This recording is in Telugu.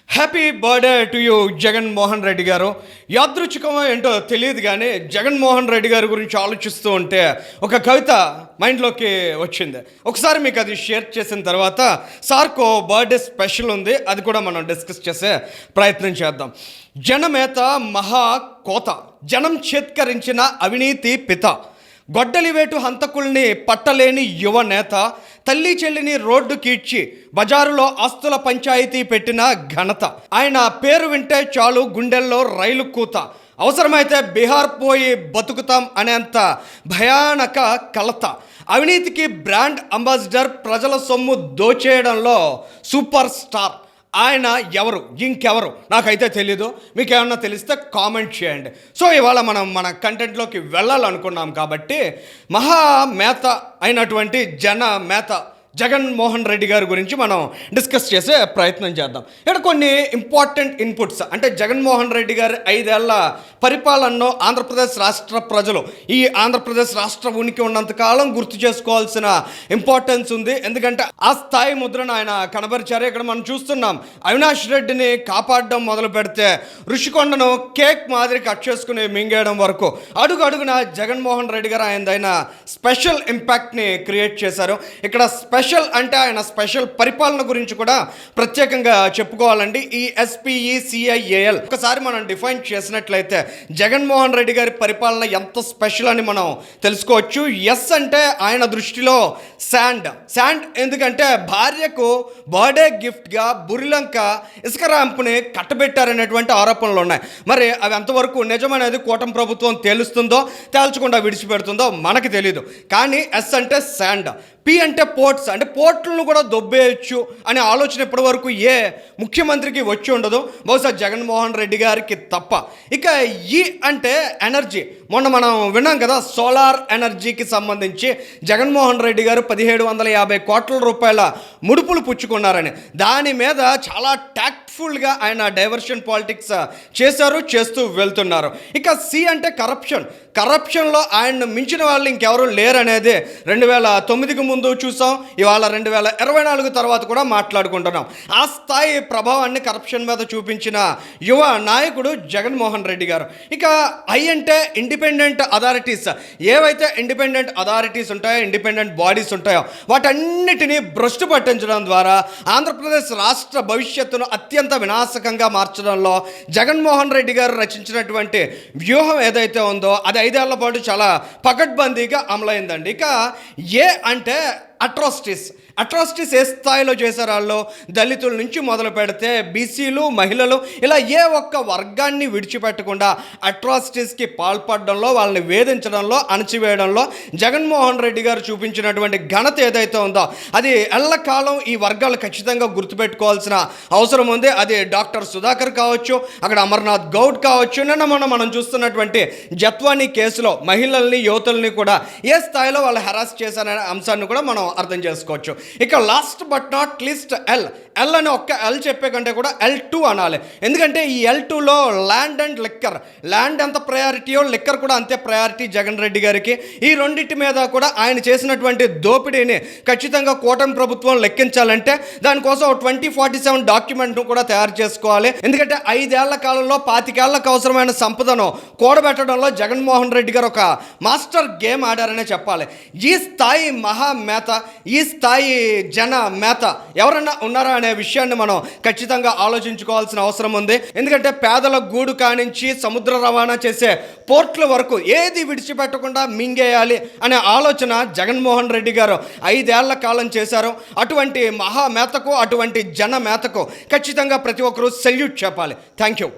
Happy birthday to you Jaganmohan Reddy గారు. యాదృచ్ఛికమో ఏంటో తెలియదు కానీ జగన్మోహన్ రెడ్డి గారి గురించి ఆలోచిస్తూ ఉంటే ఒక కవిత మైండ్లోకి వచ్చింది. ఒకసారి మీకు అది షేర్ చేసిన తర్వాత సార్కో బర్త్డే స్పెషల్ ఉంది, అది కూడా మనం డిస్కస్ చేసే ప్రయత్నం చేద్దాం. జనమేత మహా కోత, జనం చేత్కరించిన అవినీతి పిత, గొడ్డలివేటు హంతకుల్ని పట్టలేని యువ నేత, తల్లి చెల్లిని రోడ్డు కీడ్చి బజారులో ఆస్తుల పంచాయతీ పెట్టిన ఘనత. ఆయన పేరు వింటే చాలు గుండెల్లో రైలు కూత, అవసరమైతే బీహార్ పోయి బతుకుతాం అనేంత భయానక కలత. అవినీతికి బ్రాండ్ అంబాసిడర్, ప్రజల సొమ్ము దోచేయడంలో సూపర్ స్టార్. ఆయన ఎవరు, ఇంకెవరు నాకైతే తెలీదు. మీకు ఏమన్నా తెలిస్తే కామెంట్ చేయండి. సో ఇవాళ మనం మన కంటెంట్లోకి వెళ్ళాలనుకున్నాం కాబట్టి మహా మేత అయినటువంటి జన మేత జగన్మోహన్ రెడ్డి గారి గురించి మనం డిస్కస్ చేసే ప్రయత్నం చేద్దాం. ఇక్కడ కొన్ని ఇంపార్టెంట్ ఇన్పుట్స్, అంటే జగన్మోహన్ రెడ్డి గారి 5 ఏళ్ల పరిపాలనలో ఆంధ్రప్రదేశ్ రాష్ట్ర ప్రజలు, ఈ ఆంధ్రప్రదేశ్ రాష్ట్ర ఉనికి ఉన్నంతకాలం గుర్తు చేసుకోవాల్సిన ఇంపార్టెన్స్ ఉంది. ఎందుకంటే ఆ స్థాయి ముద్రను ఆయన కనబరిచారు. ఇక్కడ మనం చూస్తున్నాం, అవినాష్ రెడ్డిని కాపాడడం మొదలు పెడితే ఋషికొండను కేక్ మాదిరి కట్ చేసుకుని మింగేయడం వరకు అడుగు అడుగున జగన్మోహన్ రెడ్డి గారు ఆయనదైన స్పెషల్ ఇంపాక్ట్ని క్రియేట్ చేశారు. ఇక్కడ స్పెషల్ అంటే ఆయన స్పెషల్ పరిపాలన గురించి కూడా ప్రత్యేకంగా చెప్పుకోవాలండి. ఈ SPECIAL ఒకసారి మనం డిఫైన్ చేసినట్లయితే జగన్మోహన్ రెడ్డి గారి పరిపాలన ఎంత స్పెషల్ అని మనం తెలుసుకోవచ్చు. ఎస్ అంటే ఆయన దృష్టిలో శాండ్. ఎందుకంటే భార్యకు బర్త్డే గిఫ్ట్గా బురిలంక ఇసుక ర్యాంపుని కట్టబెట్టారనేటువంటి ఆరోపణలు ఉన్నాయి. మరి అవి ఎంతవరకు నిజమనేది కూటమి ప్రభుత్వం తేలుస్తుందో తేల్చకుండా విడిచిపెడుతుందో మనకు తెలియదు. కానీ ఎస్ అంటే శాండ్, పి అంటే పోర్ట్స్, అంటే పోర్ట్లను కూడా దొబ్బేయచ్చు అనే ఆలోచన ఇప్పటి వరకు ఏ ముఖ్యమంత్రికి వచ్చి ఉండదు, బహుశా జగన్మోహన్ రెడ్డి గారికి తప్ప. ఇక ఈ అంటే ఎనర్జీ, మొన్న మనం విన్నాం కదా, సోలార్ ఎనర్జీకి సంబంధించి జగన్మోహన్ రెడ్డి గారు 1750 కోట్ల రూపాయల ముడుపులు పుచ్చుకున్నారని, దాని మీద చాలా ట్యాక్ట్ఫుల్గా ఆయన డైవర్షన్ పాలిటిక్స్ చేస్తూ వెళ్తున్నారు. ఇక సి అంటే కరప్షన్లో ఆయన్ను మించిన వాళ్ళు ఇంకెవరు లేరనేది 2009కి ముందు చూసాం, ఇవాళ 2024 తర్వాత కూడా మాట్లాడుకుంటున్నాం. ఆ స్థాయి ప్రభావాన్ని కరప్షన్ మీద చూపించిన యువ నాయకుడు జగన్మోహన్ రెడ్డి గారు. ఇక ఐ అంటే ఇండిపెండెంట్ అథారిటీస్, ఏవైతే ఇండిపెండెంట్ అథారిటీస్ ఉంటాయో, ఇండిపెండెంట్ బాడీస్ ఉంటాయో, వాటన్నిటినీ భ్రష్టు పట్టించడం ద్వారా ఆంధ్రప్రదేశ్ రాష్ట్ర భవిష్యత్తును అత్యంత వినాశకంగా మార్చడంలో జగన్మోహన్ రెడ్డి గారు రచించినటువంటి వ్యూహం ఏదైతే ఉందో అది 5 ఏళ్ల పాటు చాలా పకడ్బందీగా అమలైందండి. ఇక ఏ అంటే అట్రాసిటీస్ ఏ స్థాయిలో చేశారు వాళ్ళు, దళితుల నుంచి మొదలు పెడితే బీసీలు, మహిళలు, ఇలా ఏ ఒక్క వర్గాన్ని విడిచిపెట్టకుండా అట్రాసిటీస్కి పాల్పడడంలో, వాళ్ళని వేధించడంలో, అణచివేయడంలో జగన్మోహన్ రెడ్డి గారు చూపించినటువంటి ఘనత ఏదైతే ఉందో అది ఎల్లకాలం ఈ వర్గాలు ఖచ్చితంగా గుర్తుపెట్టుకోవాల్సిన అవసరం ఉంది. అది డాక్టర్ సుధాకర్ కావచ్చు, అక్కడ అమర్నాథ్ గౌడ్ కావచ్చు, నిన్న మనం చూస్తున్నటువంటి జత్వానీ కేసులో మహిళల్ని, యువతుల్ని కూడా ఏ స్థాయిలో వాళ్ళు హెరాస్ చేశారనే అంశాన్ని కూడా మనం అర్థం చేసుకోవచ్చు. ఇక last but not least L అని ఒక్క ఎల్ చెప్పే కంటే కూడా L2 అనాలి. ఎందుకంటే ఈ L2లో ల్యాండ్ అండ్ లిక్కర్, ల్యాండ్ ఎంత ప్రయారిటీయో లిక్కర్ కూడా అంతే ప్రయారిటీ జగన్ రెడ్డి గారికి. ఈ రెండింటి మీద కూడా ఆయన చేసినటువంటి దోపిడీని ఖచ్చితంగా కూటమి ప్రభుత్వం లెక్కించాలంటే దానికోసం 2047 డాక్యుమెంట్ను కూడా తయారు చేసుకోవాలి. ఎందుకంటే 5 ఏళ్ల కాలంలో 25 ఏళ్లకు అవసరమైన సంపదను కూడబెట్టడంలో జగన్మోహన్ రెడ్డి గారు ఒక మాస్టర్ గేమ్ ఆడారనే చెప్పాలి. ఈ స్థాయి మహామేత, ఈ స్థాయి జన మేత ఎవరన్నా ఉన్నారా అనే విషయాన్ని మనం ఖచ్చితంగా ఆలోచించుకోవాల్సిన అవసరం ఉంది. ఎందుకంటే పేదల గూడు కానించి సముద్ర రవాణా చేసే పోర్ట్ల వరకు ఏది విడిచిపెట్టకుండా మింగేయాలి అనే ఆలోచన జగన్మోహన్ రెడ్డి గారు 5 ఏళ్ల కాలం చేశారు. అటువంటి మహామేతకు, అటువంటి జన మేతకు ఖచ్చితంగా ప్రతి ఒక్కరూ సెల్యూట్ చెప్పాలి. Thank you.